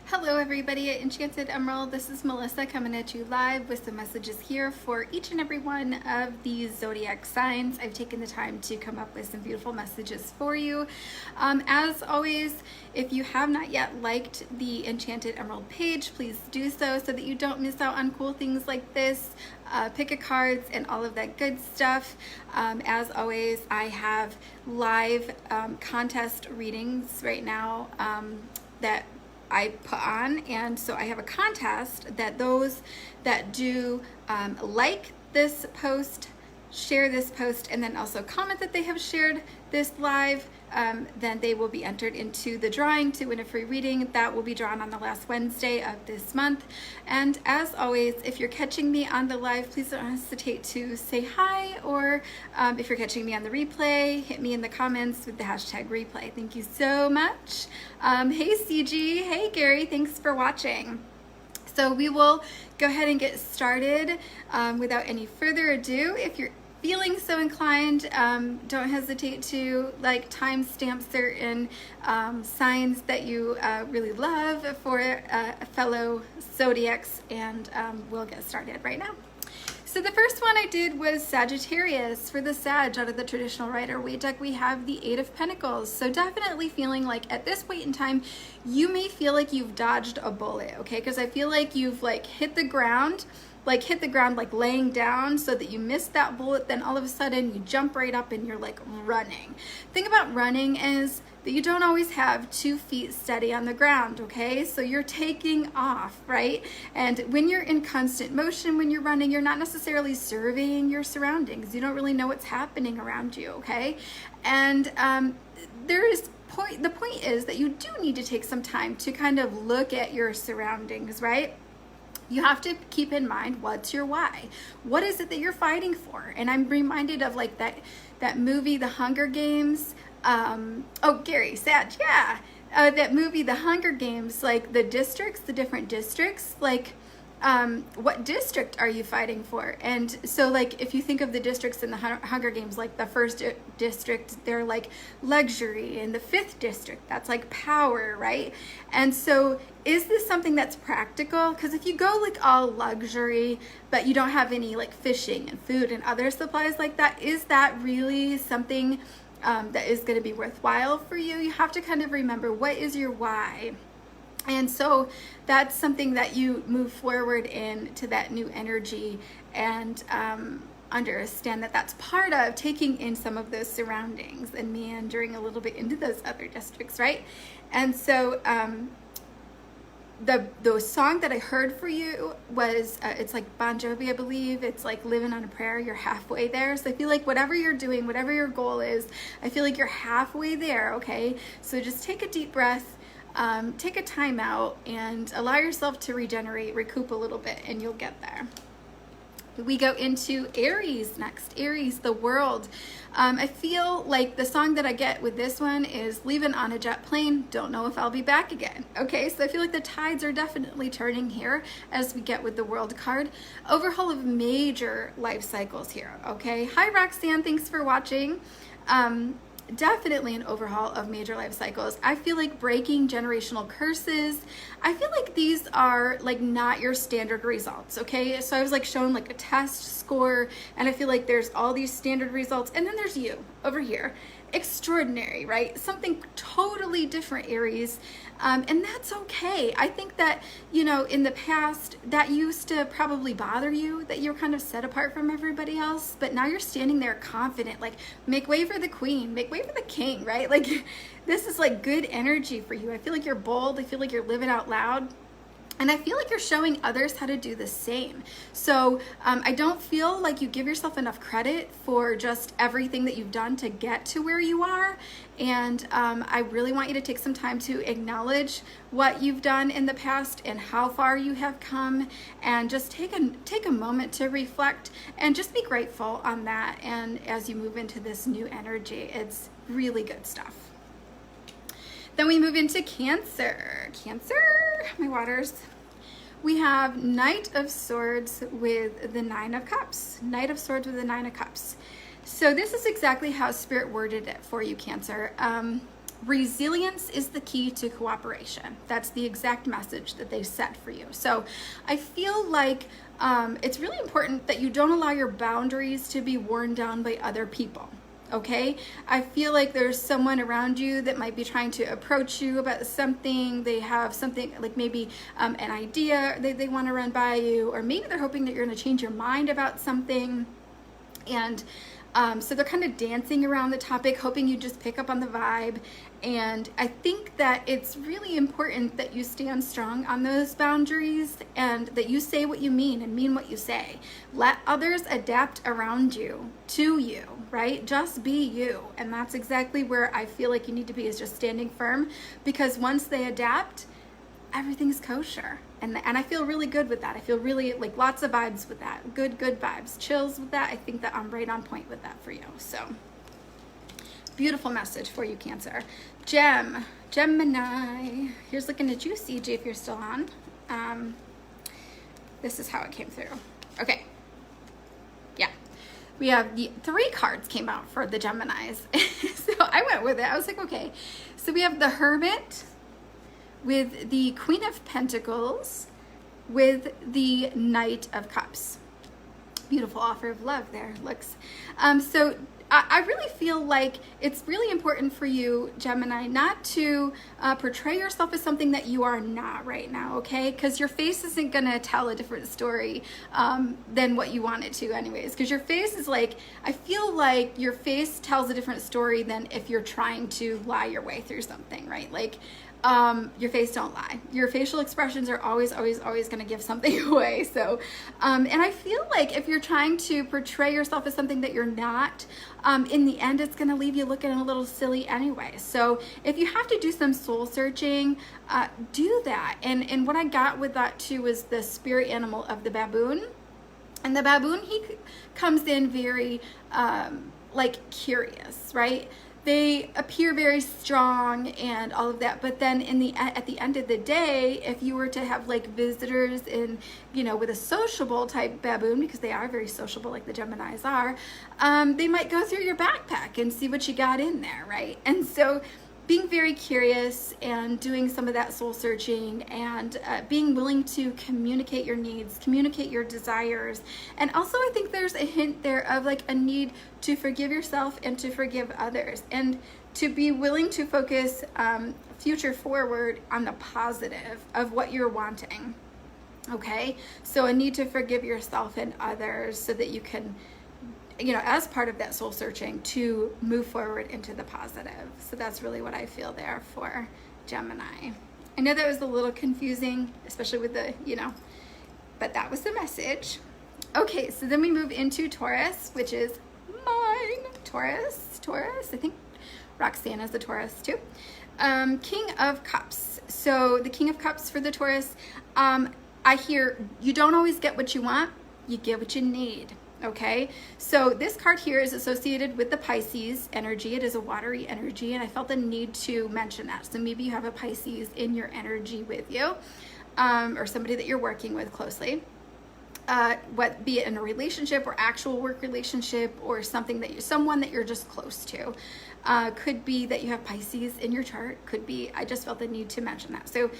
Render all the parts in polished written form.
Hello everybody at Enchanted Emerald. This is Melissa coming at you live with some messages here for each and every one of these zodiac signs. I've taken the time to come up with some beautiful messages for you. As always, if you have not yet liked the Enchanted Emerald page, please do so that you don't miss out on cool things like this, pick a cards and all of that good stuff. As always, I have live contest readings right now that I put on, and so I have a contest that those that do like this post, share this post, and then also comment that they have shared this live, then they will be entered into the drawing to win a free reading. That will be drawn on the last Wednesday of this month. And as always, if you're catching me on the live, please don't hesitate to say hi, or if you're catching me on the replay, hit me in the comments with the hashtag replay. Thank you so much. Hey CG, hey Gary, thanks for watching. So we will go ahead and get started without any further ado. If you're feeling so inclined, don't hesitate to timestamp certain signs that you really love for fellow zodiacs, and we'll get started right now. So the first one I did was Sagittarius. For the Sag, out of the traditional Rider-Waite deck, we have the Eight of Pentacles. So definitely feeling like at this point in time, you may feel like you've dodged a bullet, okay? Because I feel like you've hit the ground laying down so that you missed that bullet, then all of a sudden you jump right up and you're running. The thing about running is that you don't always have 2 feet steady on the ground, okay? So you're taking off, right? And when you're in constant motion, when you're running, you're not necessarily surveying your surroundings. You don't really know what's happening around you, okay? And the point is that you do need to take some time to kind of look at your surroundings, right? You have to keep in mind, what's your why? What is it that you're fighting for? And I'm reminded of that movie, The Hunger Games. Oh, Gary, Sag, yeah. That movie, The Hunger Games, the different districts, what district are you fighting for? And so if you think of the districts in the Hunger Games, the first district, they're luxury, and the 5th district, that's power, right? And so is this something that's practical? Because if you go all luxury, but you don't have any fishing and food and other supplies like that, is that really something that is going to be worthwhile for you? You have to kind of remember, what is your why? And so that's something that you move forward into that new energy, and understand that that's part of taking in some of those surroundings and meandering a little bit into those other districts, right? And so the song that I heard for you was, it's Bon Jovi, I believe. It's Living on a Prayer. You're halfway there. So I feel whatever you're doing, whatever your goal is, I feel you're halfway there, okay? So just take a deep breath. Take a time out and allow yourself to regenerate, recoup a little bit, and you'll get there. We go into Aries next. Aries, the world. I feel the song that I get with this one is Leaving on a Jet Plane, Don't Know If I'll Be Back Again. Okay, so I feel the tides are definitely turning here as we get with the World card. Overhaul of major life cycles here, okay? Hi, Roxanne, thanks for watching. Definitely an overhaul of major life cycles. I feel breaking generational curses. I feel these are not your standard results, okay? So I was shown a test score, and I feel there's all these standard results, and then there's you over here. Extraordinary, right? Something totally different, Aries. And that's okay. I think that, in the past, that used to probably bother you, that you're kind of set apart from everybody else, but now you're standing there confident, make way for the queen, make way for the king, right? This is good energy for you. I feel you're bold. I feel you're living out loud. And I feel you're showing others how to do the same. So I don't feel you give yourself enough credit for just everything that you've done to get to where you are. And I really want you to take some time to acknowledge what you've done in the past and how far you have come, and just take a moment to reflect and just be grateful on that. And as you move into this new energy, it's really good stuff. Then we move into Cancer. Cancer, my waters. We have Knight of Swords with the 9 of Cups. Knight of Swords with the 9 of Cups. So this is exactly how Spirit worded it for you, Cancer. resilience is the key to cooperation. That's the exact message that they set for you. So I feel like it's really important that you don't allow your boundaries to be worn down by other people. Okay, I feel like there's someone around you that might be trying to approach you about something. They have something like maybe an idea they want to run by you, or maybe they're hoping that you're going to change your mind about something. And so they're kind of dancing around the topic, hoping you just pick up on the vibe. And I think that it's really important that you stand strong on those boundaries and that you say what you mean and mean what you say. Let others adapt around you to you, right? Just be you. And that's exactly where I feel like you need to be, is just standing firm, because once they adapt, everything's kosher. And I feel really good with that. I feel really like lots of vibes with that. Good vibes. Chills with that. I think that I'm right on point with that for you. So beautiful message for you, Cancer. Gemini. Here's looking at you, CJ, if you're still on. This is how it came through. Okay. Yeah. We have the 3 cards came out for the Geminis. So I went with it. I was like, okay. So we have the Hermit with the Queen of Pentacles with the Knight of Cups. Beautiful offer of love there. Looks. So I really feel like it's really important for you, Gemini, not to portray yourself as something that you are not right now, okay? Because your face isn't going to tell a different story than what you want it to anyways. Because your face is like, I feel like your face tells a different story than if you're trying to lie your way through something, right? Like, your face don't lie. Your facial expressions are always going to give something away. So, and I feel like if you're trying to portray yourself as something that you're not, in the end, it's going to leave you looking a little silly anyway. So if you have to do some soul searching, do that. And what I got with that too was the spirit animal of the baboon. And the baboon, he comes in very, like curious, right? They appear very strong and all of that, but then at the end of the day, if you were to have like visitors in, you know, with a sociable type baboon, because they are very sociable like the Geminis are, they might go through your backpack and see what you got in there, right? And so being very curious and doing some of that soul searching and being willing to communicate your needs, communicate your desires. And also I think there's a hint there of like a need to forgive yourself and to forgive others, and to be willing to focus future forward on the positive of what you're wanting. Okay, so a need to forgive yourself and others so that you can, you know, as part of that soul searching, to move forward into the positive. So that's really what I feel there for Gemini. I know that was a little confusing, especially with the, you know, but that was the message. Okay, so then we move into Taurus, which is mine. Taurus, I think Roxanne is the Taurus too. King of Cups. So the King of Cups for the Taurus, I hear you don't always get what you want, you get what you need. Okay, so this card here is associated with the Pisces energy. It is a watery energy, and I felt the need to mention that. So maybe you have a Pisces in your energy with you, or somebody that you're working with closely. Be it in a relationship or actual work relationship, or something that someone that you're just close to. Could be that you have Pisces in your chart. Could be, I just felt the need to mention that. So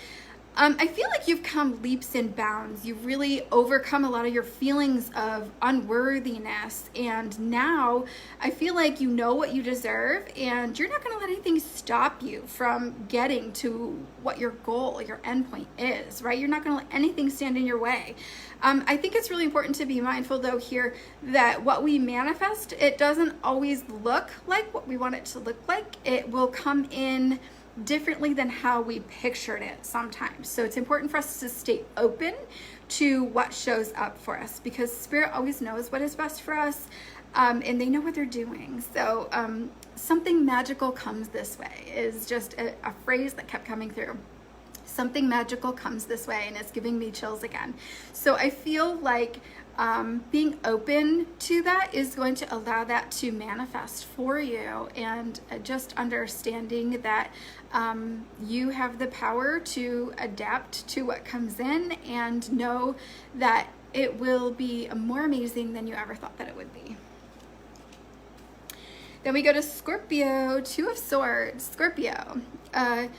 I feel like you've come leaps and bounds. You've really overcome a lot of your feelings of unworthiness. And now I feel like you know what you deserve, and you're not going to let anything stop you from getting to what your goal, your endpoint is, right? You're not going to let anything stand in your way. I think it's really important to be mindful though here that what we manifest, it doesn't always look like what we want it to look like. It will come in differently than how we pictured it sometimes. So it's important for us to stay open to what shows up for us, because Spirit always knows what is best for us, and they know what they're doing. So something magical comes this way is just a phrase that kept coming through. Something magical comes this way, and it's giving me chills again. So I feel like being open to that is going to allow that to manifest for you, and just understanding that you have the power to adapt to what comes in, and know that it will be more amazing than you ever thought that it would be. Then we go to Scorpio, Two of Swords. Scorpio. I'm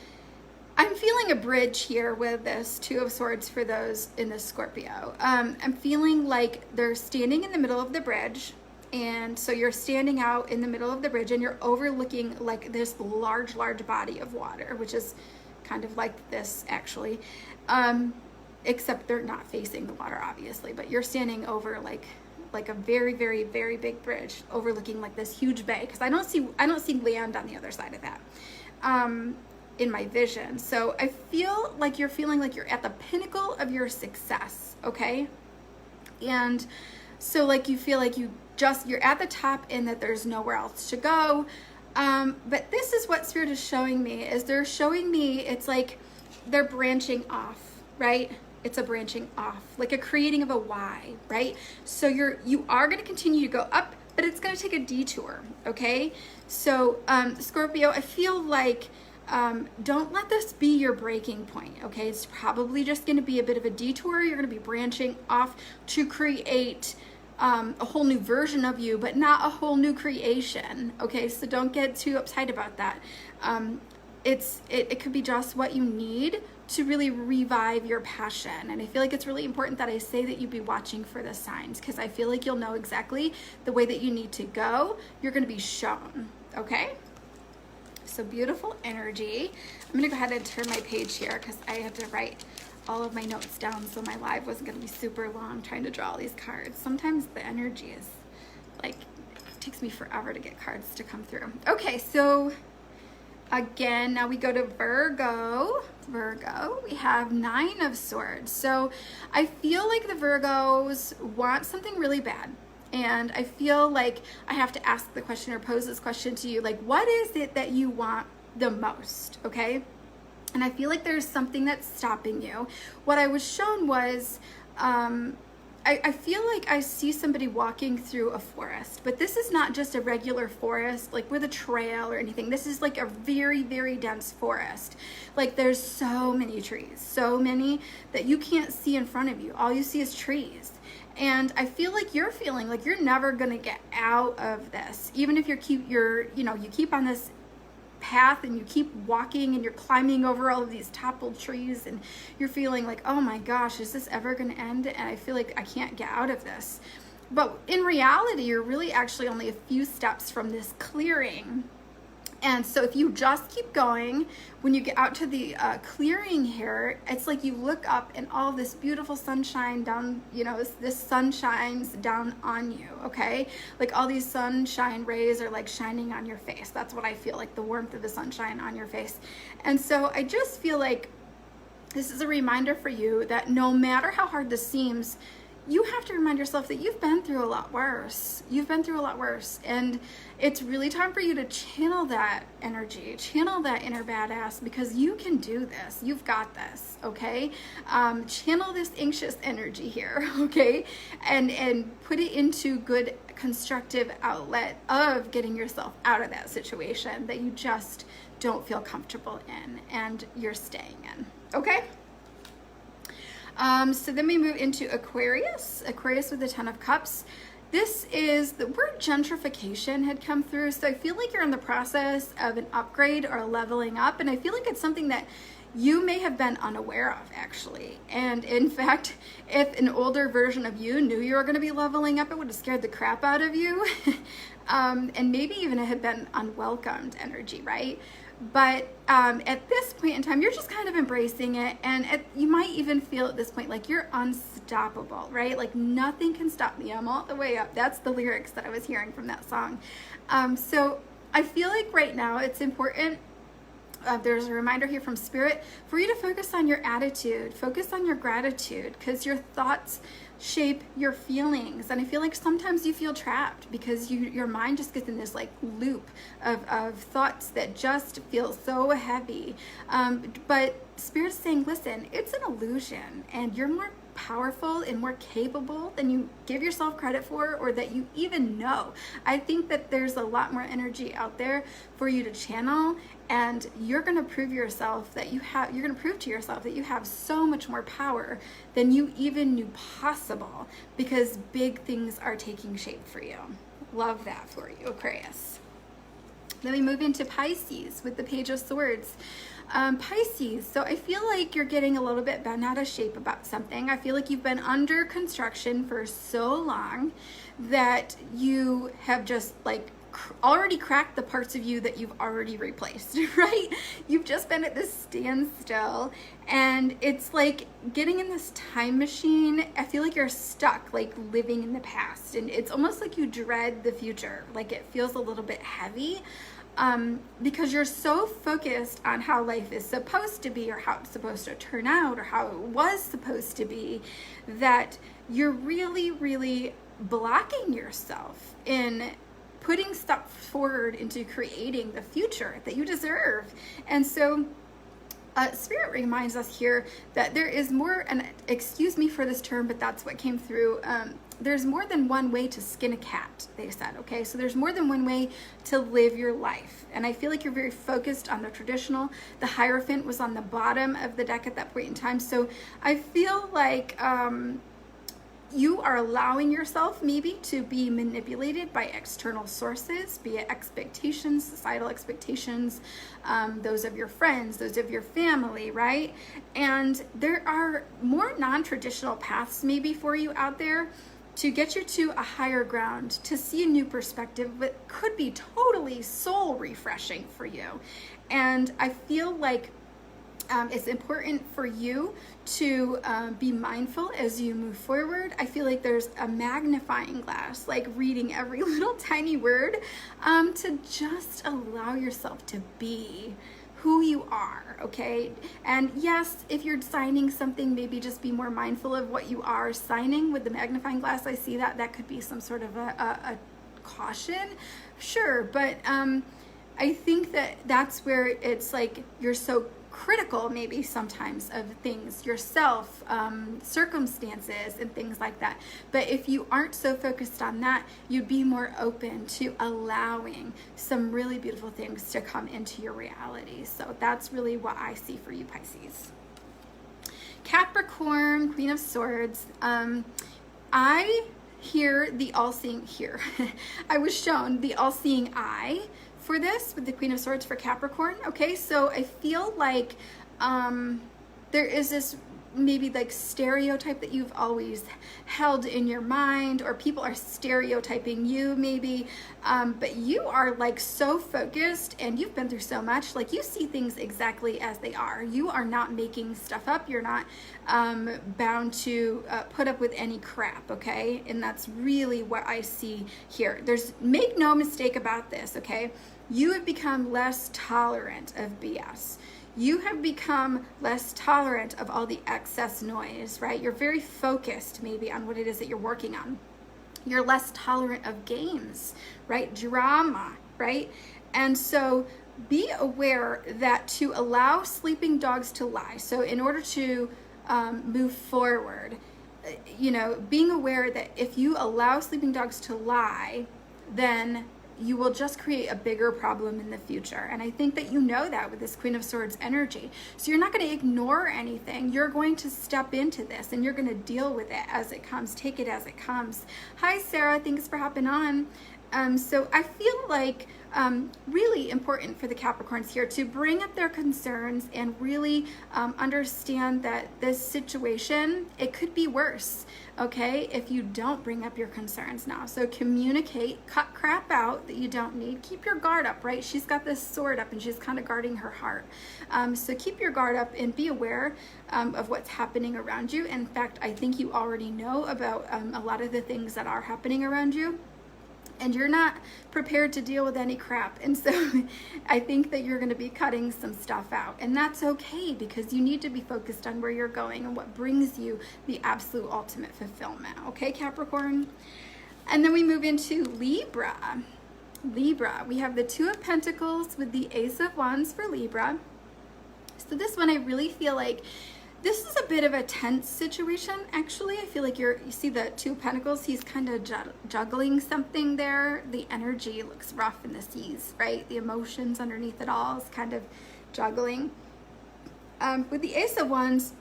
feeling a bridge here with this Two of Swords for those in the Scorpio. I'm feeling like they're standing in the middle of the bridge. And so you're standing out in the middle of the bridge and you're overlooking like this large body of water, which is kind of like this actually. Except they're not facing the water, obviously, but you're standing over like a very big bridge overlooking like this huge bay, because I don't see land on the other side of that in my vision. So I feel like you're feeling like you're at the pinnacle of your success, okay? And so like you feel like you're at the top and that there's nowhere else to go. But this is what Spirit is showing me, is they're showing me it's like they're branching off, right? It's a branching off, like a creating of a Y, right? So you are going to continue to go up, but it's going to take a detour, okay? So Scorpio, I feel like don't let this be your breaking point, okay? It's probably just going to be a bit of a detour. You're going to be branching off to create a whole new version of you, but not a whole new creation, okay? So don't get too uptight about that. It could be just what you need to really revive your passion. And I feel like it's really important that I say that you be watching for the signs, because I feel like you'll know exactly the way that you need to go. You're going to be shown, okay? So beautiful energy. I'm going to go ahead and turn my page here because I had to write all of my notes down, so my live wasn't going to be super long trying to draw all these cards. Sometimes the energy is like, it takes me forever to get cards to come through. Okay, so again, now we go to Virgo. Virgo, we have Nine of Swords. So I feel like the Virgos want something really bad. And I feel like I have to ask the question or pose this question to you, like, what is it that you want the most, okay? And I feel like there's something that's stopping you. What I was shown was, I feel like I see somebody walking through a forest, but this is not just a regular forest, like with a trail or anything. This is like a very dense forest. Like there's so many trees, so many that you can't see in front of you. All you see is trees. And I feel like you're feeling like you're never gonna get out of this, even if you keep on this path and you keep walking and you're climbing over all of these toppled trees and you're feeling like, oh my gosh, is this ever going to end? And I feel like I can't get out of this. But in reality, you're really actually only a few steps from this clearing. And so if you just keep going, when you get out to the clearing here, it's like you look up and all this beautiful sunshine down, this sun shines down on you, okay? Like all these sunshine rays are like shining on your face. That's what I feel like, the warmth of the sunshine on your face. And so I just feel like this is a reminder for you that no matter how hard this seems, you have to remind yourself that you've been through a lot worse. You've been through a lot worse. And it's really time for you to channel that energy, channel that inner badass, because you can do this. You've got this, okay? Channel this anxious energy here, okay? And put it into good, constructive outlet of getting yourself out of that situation that you just don't feel comfortable in and you're staying in, okay? So then we move into Aquarius. Aquarius with the Ten of Cups. This is the word gentrification had come through. So I feel like you're in the process of an upgrade or leveling up. And I feel like it's something that you may have been unaware of, actually. And in fact, if an older version of you knew you were going to be leveling up, it would have scared the crap out of you. And maybe even it had been unwelcomed energy, right? But at this point in time, you're just kind of embracing it. And you might even feel at this point like you're unstoppable, right? Like nothing can stop me. I'm all the way up. That's the lyrics that I was hearing from that song. So I feel like right now it's important. There's a reminder here from Spirit for you to focus on your attitude, focus on your gratitude, because your thoughts shape your feelings. And I feel like sometimes you feel trapped because your mind just gets in this like loop of thoughts that just feel so heavy. But Spirit's saying, listen, it's an illusion and you're more powerful and more capable than you give yourself credit for, or that you even know. I think that there's a lot more energy out there for you to channel, and you're going to prove yourself that you're going to prove to yourself that you have so much more power than you even knew possible, because big things are taking shape for you. Love that for you, Aquarius. Then we move into Pisces with the Page of Swords. Pisces, so I feel like you're getting a little bit bent out of shape about something. I feel like you've been under construction for so long that you have just like already cracked the parts of you that you've already replaced, right? You've just been at this standstill, and it's like getting in this time machine. I feel like you're stuck, like living in the past, and it's almost like you dread the future. Like it feels a little bit heavy. Because you're so focused on how life is supposed to be, or how it's supposed to turn out, or how it was supposed to be, that you're really, really blocking yourself in putting stuff forward into creating the future that you deserve. And so Spirit reminds us here that there is more, and excuse me for this term, but that's what came through. There's more than one way to skin a cat, they said, okay? So there's more than one way to live your life. And I feel like you're very focused on the traditional. The Hierophant was on the bottom of the deck at that point in time. So I feel like you are allowing yourself maybe to be manipulated by external sources, be it expectations, societal expectations, those of your friends, those of your family, right? And there are more non-traditional paths maybe for you out there to get you to a higher ground, to see a new perspective, but could be totally soul refreshing for you. And I feel like it's important for you to be mindful as you move forward. I feel like there's a magnifying glass, like reading every little tiny word, to just allow yourself to be who you are, okay? And yes, if you're signing something, maybe just be more mindful of what you are signing with the magnifying glass. I see that could be some sort of a caution, sure, but I think that's where it's like you're so critical maybe sometimes of things, yourself, circumstances and things like that. But if you aren't so focused on that, you'd be more open to allowing some really beautiful things to come into your reality. So that's really what I see for you, Pisces. Capricorn, Queen of Swords. I hear the all-seeing here. I was shown the all-seeing eye for this with the Queen of Swords for Capricorn. Okay, so I feel like there is this maybe like stereotype that you've always held in your mind, or people are stereotyping you maybe, but you are like so focused and you've been through so much, like you see things exactly as they are. You are not making stuff up. You're not bound to put up with any crap, okay? And that's really what I see here. Make no mistake about this, okay? You have become less tolerant of BS. You have become less tolerant of all the excess noise, right? You're very focused maybe on what it is that you're working on. You're less tolerant of games, right? Drama, right? And so be aware that to allow sleeping dogs to lie, so in order to move forward, being aware that if you allow sleeping dogs to lie, then you will just create a bigger problem in the future. And I think that you know that with this Queen of Swords energy. So you're not going to ignore anything. You're going to step into this and you're going to deal with it as it comes. Take it as it comes. Hi, Sarah. Thanks for hopping on. So I feel like really important for the Capricorns here to bring up their concerns and really understand that this situation, it could be worse, okay, if you don't bring up your concerns now. So communicate, cut crap out that you don't need, keep your guard up, right? She's got this sword up and she's kind of guarding her heart. So keep your guard up and be aware of what's happening around you. In fact, I think you already know about a lot of the things that are happening around you, and you're not prepared to deal with any crap. And so I think that you're going to be cutting some stuff out, and that's okay, because you need to be focused on where you're going and what brings you the absolute ultimate fulfillment. Okay, Capricorn? And then we move into Libra. Libra, we have the Two of Pentacles with the Ace of Wands for Libra. So this one, I really feel like this is a bit of a tense situation, actually. I feel like you see the Two of Pentacles, he's kind of juggling something there. The energy looks rough in the seas, right? The emotions underneath it all is kind of juggling. With the Ace of Wands,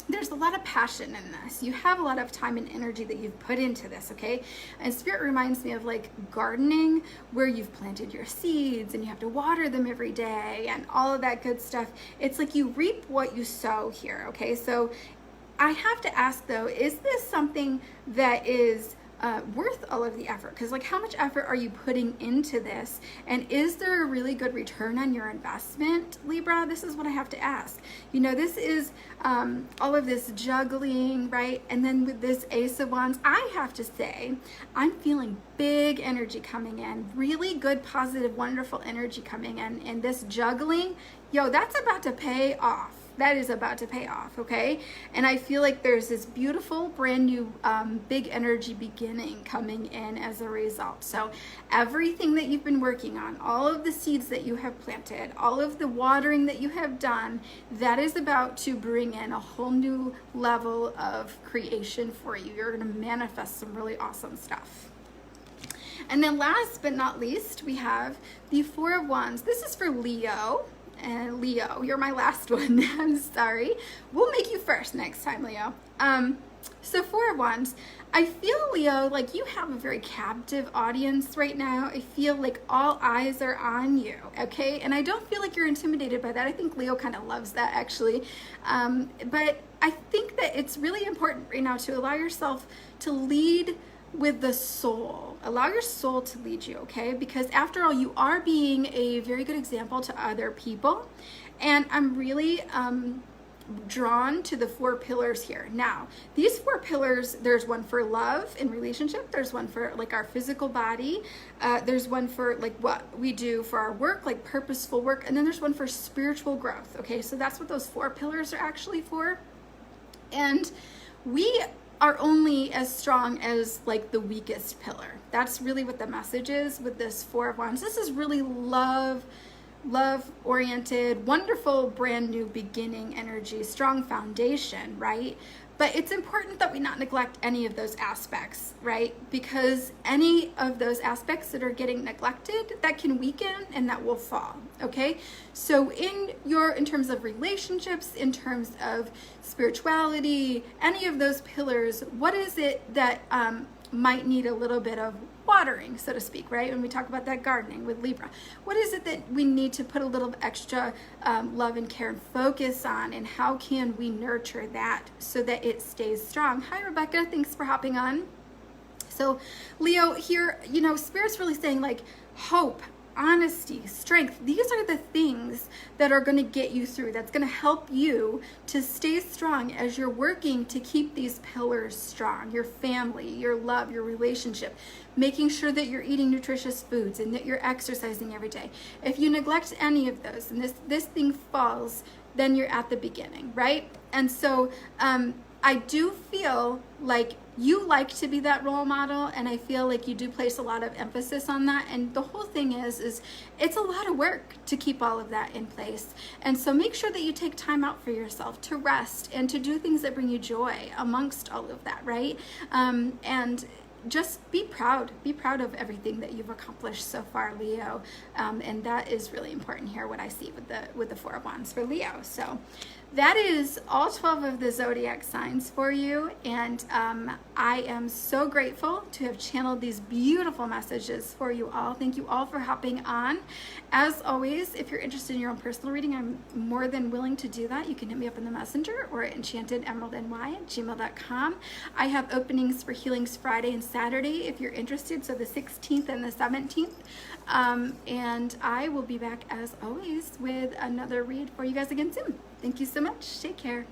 there's a lot of passion in this. You have a lot of time and energy that you've put into this, okay? And Spirit reminds me of like gardening, where you've planted your seeds and you have to water them every day and all of that good stuff. It's like you reap what you sow here, okay? So I have to ask though, is this something that is worth all of the effort? Because like, how much effort are you putting into this, and is there a really good return on your investment, Libra? This is what I have to ask. You know, this is all of this juggling, right? And then with this Ace of Wands, I have to say I'm feeling big energy coming in, really good, positive, wonderful energy coming in, and this juggling, yo, that's about to pay off. That is about to pay off, okay? And I feel like there's this beautiful, brand new, big energy beginning coming in as a result. So everything that you've been working on, all of the seeds that you have planted, all of the watering that you have done, that is about to bring in a whole new level of creation for you. You're gonna manifest some really awesome stuff. And then last but not least, we have the Four of Wands. This is for Leo. And Leo, you're my last one. I'm sorry. We'll make you first next time, Leo. So Four of Wands, I feel, Leo, like you have a very captive audience right now. I feel like all eyes are on you, okay? And I don't feel like you're intimidated by that. I think Leo kind of loves that, actually. But I think that it's really important right now to allow yourself to lead with the soul. Allow your soul to lead you, okay? Because after all, you are being a very good example to other people. And I'm really drawn to the four pillars here. Now, these four pillars, there's one for love and relationship. There's one for like our physical body. There's one for like what we do for our work, like purposeful work. And then there's one for spiritual growth, okay? So that's what those four pillars are actually for. And we are only as strong as like the weakest pillar. That's really what the message is with this Four of Wands. This is really love oriented, wonderful, brand new beginning energy, strong foundation, right? But it's important that we not neglect any of those aspects, right? Because any of those aspects that are getting neglected, that can weaken and that will fall, okay? So in terms of relationships, in terms of spirituality, any of those pillars, what is it that might need a little bit of watering, so to speak, right? When we talk about that gardening with Libra, what is it that we need to put a little extra love and care and focus on, and how can we nurture that so that it stays strong? Hi, Rebecca, thanks for hopping on. So Leo here, you know, Spirit's really saying like hope, honesty, strength. These are the things that are going to get you through. That's going to help you to stay strong as you're working to keep these pillars strong. Your family, your love, your relationship, making sure that you're eating nutritious foods and that you're exercising every day. If you neglect any of those and this thing falls, then you're at the beginning, right? And so I do feel like you like to be that role model, and I feel like you do place a lot of emphasis on that. And the whole thing is it's a lot of work to keep all of that in place. And so make sure that you take time out for yourself to rest and to do things that bring you joy amongst all of that, right? And just be proud of everything that you've accomplished so far, Leo. And that is really important here, what I see with the Four of Wands for Leo. So that is all 12 of the zodiac signs for you, and I am so grateful to have channeled these beautiful messages for you all. Thank you all for hopping on. As always, if you're interested in your own personal reading, I'm more than willing to do that. You can hit me up in the messenger or at enchantedemeraldny@gmail.com. I have openings for Healings Friday and Saturday if you're interested, so the 16th and the 17th. And I will be back as always with another read for you guys again soon. Thank you so much. Take care.